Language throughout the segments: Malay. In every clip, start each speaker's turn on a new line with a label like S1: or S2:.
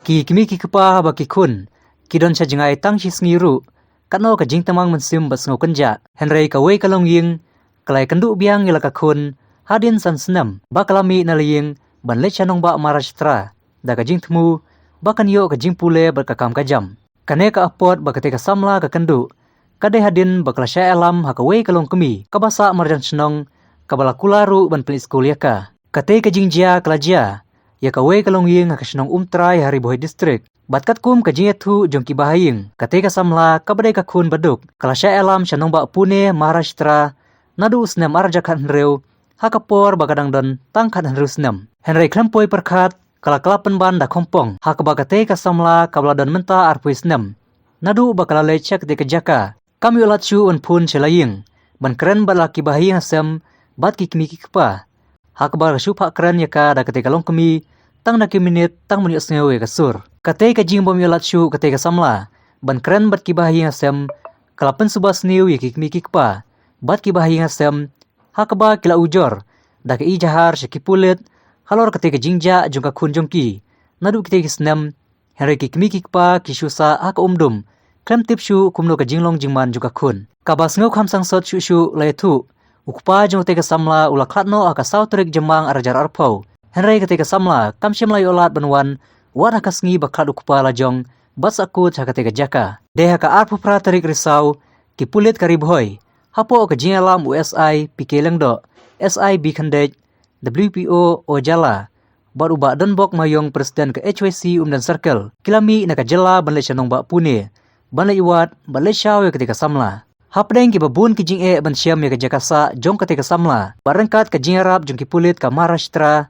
S1: Ki kimi ki kepa baki kun, ki don sa jengai tang si sengiru, katno ka jing tamang mensim bas ngau kenja, Henry kawai kalong ying, kalai kenduk biang ila ka kun, hadin san senam, bakalami na liying, ban le chanong ba Maharashtra, da ka jing temu, bakan yo ka jing pule berkakam kajam. Kane ka apot bakate ka samla ka kendu, kade hadin bakla sya alam ha kawai kalong kemi, kabasa marjan senong, kabala kularu ban pelis kuliah. Kate ka jing jia kelajia, ya kawai kalong ying ha kasenong umtrai hari bohai distrik. Batkat kum ka jing ethu jong ki bahaying, kate ka samla kabadai ka kun baduk, kala sya alam syanong ba Pune Maharashtra, nadu senam arja kan reu, ha kapor bakadang don tang kan reu senam. Henry klempoi perkat, kala kelapan ban da kompong, ha kabakate ka samla kabla don menta arpui senam. Nadu bakala lecek de kejaka, kami ulat syu un pun selaying, ban keren balaki bahaying asem, bat ki kimi ki kepa. Ha kabar syupa keren ya ka da kate kalong kemi, tang na minit tang menit sengawe kasur. Kate ka jing bom ulat syu kate ka samla, ban keren bat ki bahaying asem, kalapan subas niu ya ki kimi ki kepa, bat ki bahaying asem, ha kaba kila ujor, da ka ijahar syakipulit, halor kate ka jingja jong ka kun jong ki, nadu kate ka senam, Henry ki kimi ki kepa ki syusa ha ka umdum, klem tip syu kumno ka jinglong jingman jong ka kun. Kabas ngau kham sang sot syu lai tu, ukpa jong te ka samla ula klatno aka sautrik jemang arajar arpau. Henry kate ka samla kam syam lai olat banwan, wat haka sengi baklat ukpa lajong, bat sakut haka te ka jaka. Deha ka arpu pratarik risau, ki pulit karibhoy, hapo ka jingalam USI PK Lengdo, SIB Khandej, WPO Ojala, bat ubak donbok mayong presiden ke HYC dan circle, kilami na ka jela banle syanong ba Pune, banle iwat, banle syaw ya ketika samla. Hapdeng ki babun ki jing ban syam ya ka jakasa jong ketika samla, barengkat ka jing Arab jong ki pulit ka Maharashtra,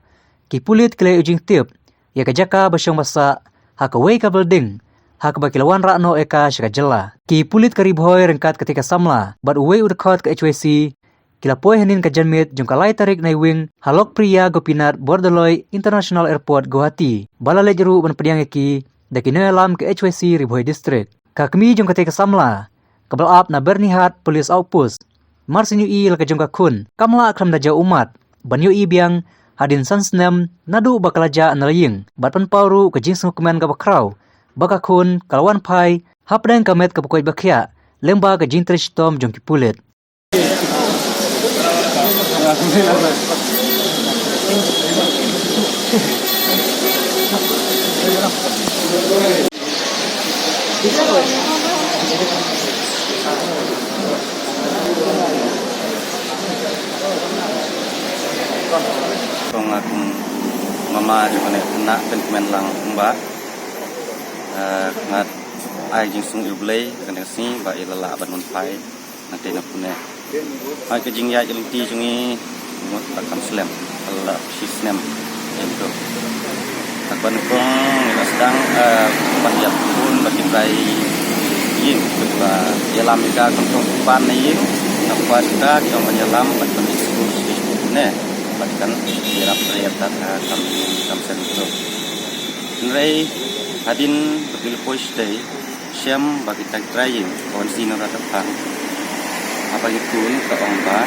S1: ki pulit kele ujing tip, ya ka jaka basyong basa, ha ka wei ka building, ha ka bakilawan rakno eka syaka jela. Ki pulit karibhoy rengkat ketika samla, bat uwei udekot ke HYC, kilapoi henin ka janmit jong kalai tarik na wing Halok Priya Gopinath Bordoloi International Airport Guwahati, balale jeru ban pediang eki, daki alam ke HYC Ribhoy District. Kakmi jong ketika samla, kabel ap na bernihat polis outpost, marsinyu i laka jong kakun, kamla akram daja umat, banyu i biang, hadin sansnem, nadu bakalaja analaying, bat panpauru ke jing sengkumen ka bakraw, bakakun, kalawan pai, hapdeng kamet ka bukoy bakya, lemba ke jing trishtom jong kipulit.
S2: Kung akong mama di mana nak penkumen lang mbak, ngat ay jing sung iblay kan sini ba ilala ban mun pai nanti nak punya. Ay ke jing ya jeng ti jungi mut takam slam Allah si slam itu. Takban kong ila sedang banyak pun bagi kai yin ba yalam ika kong pan ni apa kita jong menyelam ban school ne bahkan dirap terlihat kam sentro. Nrei hadin betul pois day syam bagi tag trying kawan sino ratapang apa itu ke ongba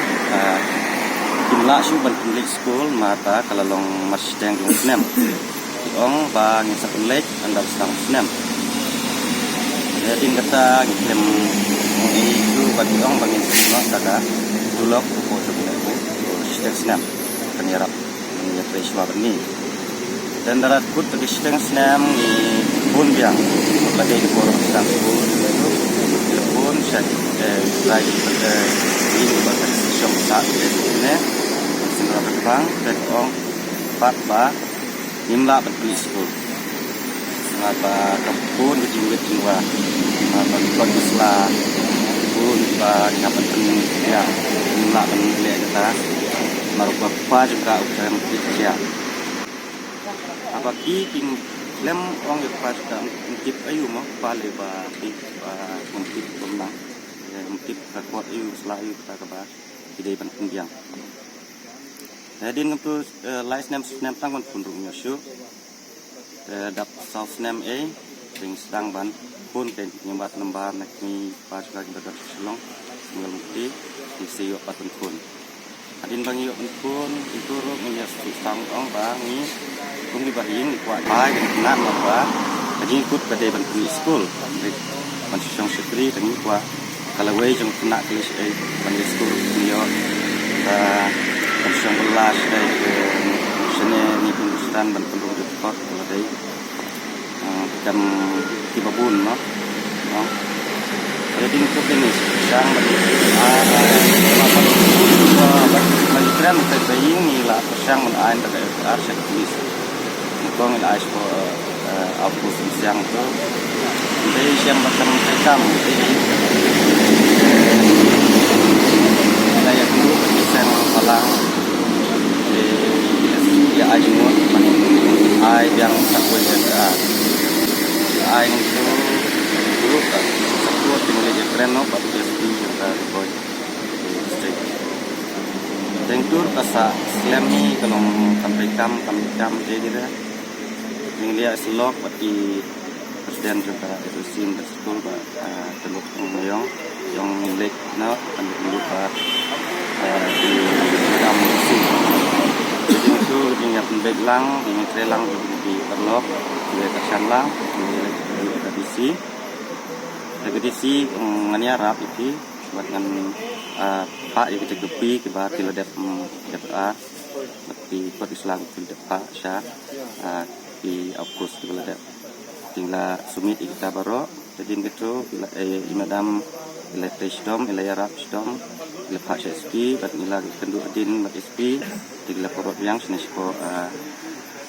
S2: jumlah syu ban public school mata kalalong masjid yang snem ong ba ngisak lek andap sedang snem. Jadi kata ngiklem itu bagi ong bangin sino daga dulok ko sebenarnya masjid snem penyerap menyerap Iswa ini dan darat kut bagi sedang senam di pun biang lagi di forum sedang pun itu telepon saya lagi ini bahkan siom saat ini senang terbang dari orang pak ba nimla betul school ngapa kebun kejinggit jiwa ngapa kon islah pun ba ngapa pening ya nimla pening kita marupapa juga ukram kerja. Apa king lem orang yang pas mungkin ayu mah pale ba mungkin pernah mungkin kuat ayu selalu kita kebas tidak penting yang. Jadi untuk license name tangan pun rumnya show dap south name ring sedang ban pun kan nyembat lembar nak ni pas lagi berkat selong mengerti di siok patun pun. Adin bangi yok pun itu ro menyas sang ong bangi kung di bahing kuat pai dengan nan apa kajing ikut pada ban puni school ban song sekri tangi kwa kalau way jong kena kelis ban school niyo ban song belas dari sene ni Hindustan ban penduduk depot kalau dari kan kibabun no jadi itu ini sang bagi keren terbayang ni lah persang menaik terkait arsek tulis kong in ice for aku siang tu jadi siang macam rekam saya dulu persen malang ya ajmut ai yang tak boleh ai itu dulu tak sebut dimulai keren no pak jadi kita boy street tentur kasa selami kalau sampai kam jadi dah yang lihat selok bagi presiden juga itu sim betul pak teluk moyong yang milik no penduduk pak di dalam sim jadi itu dengan pembek lang dengan trelang di perlok di tersan lang di edisi ngani Arab itu buat dengan pak yang kejegepi kibar tiladep DPR di Kota Islam tiladep pak Syah di August di Beladep tinggal sumit kita baru jadi gitu bila imadam bila presdom bila Arab presdom bila Pak SP bat nila kendu adin mat SP tinggal porot yang senesko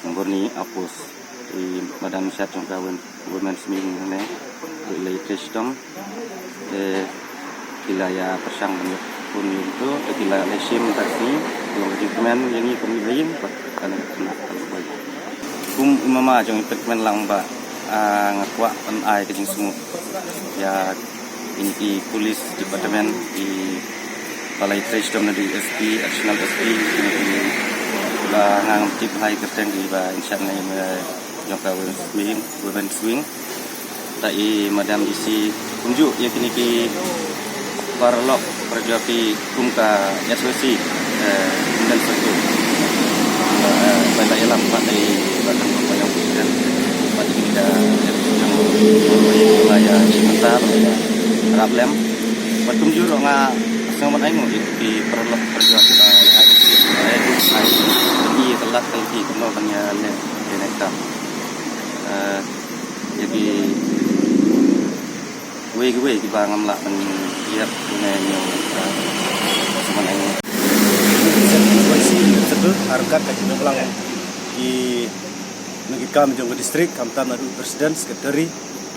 S2: ngorni August di madam syat jong kawan women's meeting ne bila presdom bila ya persang banyak pun itu bila lesim taksi yang dokumen yang ini pemilihan kan kena imama jong permen lang ba ngakwa an ai kajing semut ya ini di polis departemen di balai presdom di SP national SP ini di ba ngang tip hai kerteng di ba insyaallah yang kawan swing tai madam isi kunjuk ya kini ki parlok perjuapi kumka SWC dan satu banyak yang lambat dari batang yang dan pada kita yang wilayah sebentar Rablem batum juro nga sama ay mo di perlok perjuang kita di telat lagi kena kanya le denekam jadi gue di bangam lah men iap menyo sama ay
S3: sebut harkat kaji ulang di negeri kami jangka distrik kami tanah presiden sekretari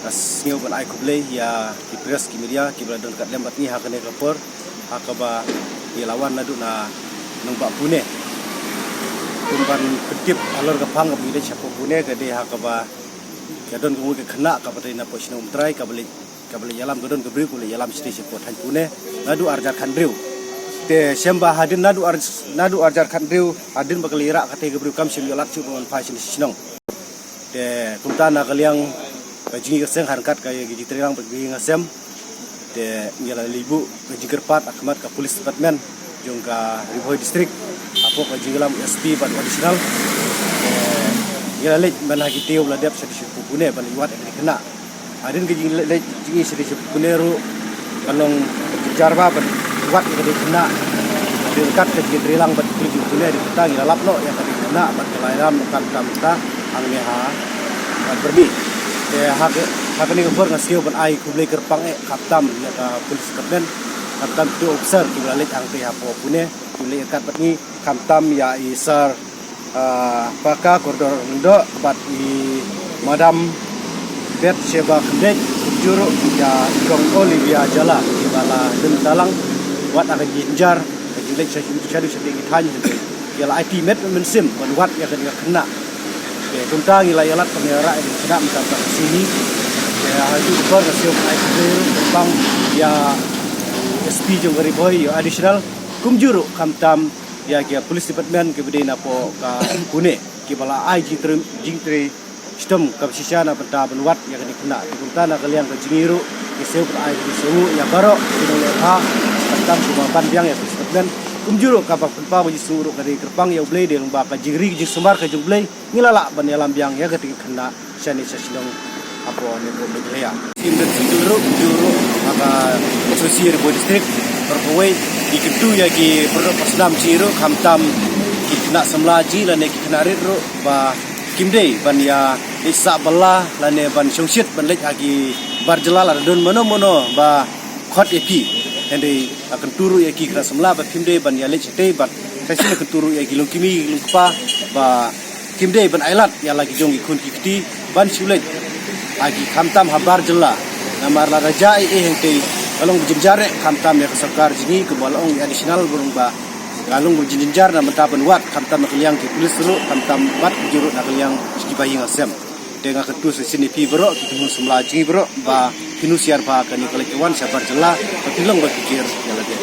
S3: asnyo ban ai kublai ya ki press ki media ki beladon kat lembat ni hakane kapor hakaba di lawan nadu na nombak pune kumpan kedip alor kapang ka bide chapo pune ka de hakaba gadon ku ke kena ka patri na posino umtrai ka beli yalam gadon gebri ku yalam station pot han pune nadu arjar khandriu te semba hadin nadu arjar khandriu hadin bakal ira kate gebri kam sim yolat chu mon phai sin sinong te kumtana kaliang jingi keseng harkat kaya gigi terang bagi ngasem te ngela libu gigi kerpat akmat ka polis department jongka Riboy distrik apo ka jingelam SP ban additional ngela lej ban hagi teu ladap sedi pupune ban liwat ek kena adin gigi lej jingi sedi pupune ru kanong jarba ban liwat ek kena dekat ke gigi terang ban gigi pupune di kita ngela lapno yang tadi kena ban kelairam kan kamta angneha ban berbi hak ni gubor ngasio ban ai kublai kerpang kaptam ya ka polis department kaptam tu officer ki balik ang te hapo pune kublai kat batni kaptam ya isar paka koridor ndo bat i madam bet seba kendek juru ya gong Olivia Jala di bala dem talang wat akan jinjar kublai syadu sedikit hanya ya IT met mensim ban wat ya kena tentang ilayalat penera yang tidak mencapai sini ya itu ber ngasih air tentang ya SP jong Riboy ya additional kumjuru kamtam ya kia polis department ke bedena po ka pune ki bala ai jingtre sistem kapsisiana penta benwat yang kena tentang kalian ke jingiru ki seu ai ki seu ya baro ki ha kamtam cuma panjang ya polis department kumjuro kapak penpa bagi suruh kadi kerpang ya blay de lomba ka jingri jing sumbar ka jung blay ngilala ban ya lambiang ya ketika kena sani sasinong apa ni ko meglea tim dan juru maka sosial bo distrik berpawai di kedu ya ki produk pasdam ciro kamtam nak semlaji lan ki kenarit ro ba kimdei ban ya isa bala lan ban songsit ban lek agi barjelal adon mono ba khot epi ende akan turu ya ki kena semla ba kimdei ban ya lek cete ba kasi akan turu ya ki lungkimi lungpa ba kimdei ban ailat ya lagi jong ikun kifti ban sulek agi kamtam habar jela namar la raja hengte kalong jemjare kamtam ya kesakar jini ke balong additional burung ba galung berjinjar na mentapan wat kamtam nak liang ki pulis ru kamtam wat jurut nak liang ki bayi ngasem dengan ketu sini pi bro kita mun semla jingi bro ba kinusiar pa kan ni kolekwan sabar jela patilong ba pikir ya lagi